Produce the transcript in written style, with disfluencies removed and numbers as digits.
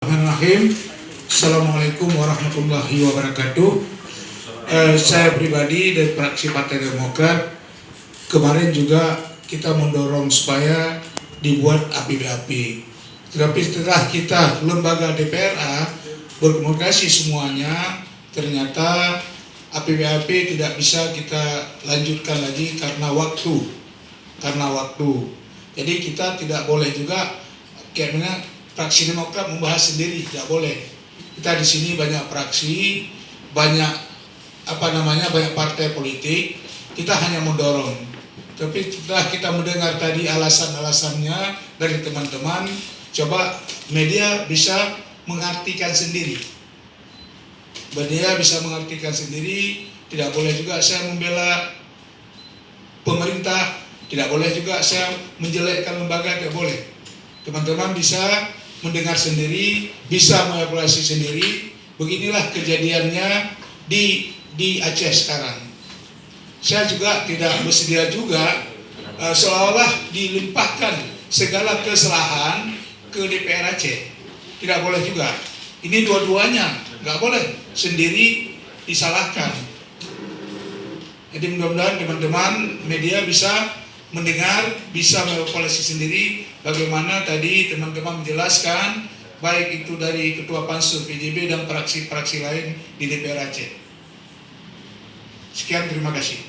Bismillahirrahmanirrahim. Assalamualaikum warahmatullahi wabarakatuh. Saya pribadi dari fraksi Partai Demokrat kemarin juga kita mendorong supaya dibuat APBAP. Tetapi setelah kita lembaga DPRA berkomunikasi semuanya, ternyata APBAP tidak bisa kita lanjutkan lagi karena waktu. Jadi kita tidak boleh juga kayaknya fraksi Demokrat membahas sendiri, tidak boleh. Kita di sini banyak fraksi, banyak banyak partai politik. Kita hanya mendorong. Tapi setelah kita mendengar tadi alasan-alasannya dari teman-teman, coba media bisa mengartikan sendiri. Tidak boleh juga saya membela pemerintah, tidak boleh juga saya menjelekkan lembaga, tidak boleh. Teman-teman bisa mendengar sendiri, bisa mengevaluasi sendiri. Beginilah kejadiannya di Aceh sekarang. Saya juga tidak bersedia juga seolah-olah dilimpahkan segala kesalahan ke DPR Aceh. Tidak boleh juga. Ini dua-duanya nggak boleh sendiri disalahkan. Jadi mudah-mudahan teman-teman media bisa mendengar, bisa mengevaluasi sendiri bagaimana tadi teman-teman menjelaskan, baik itu dari Ketua Pansus PJB dan fraksi-fraksi lain di DPR Aceh. Sekian, terima kasih.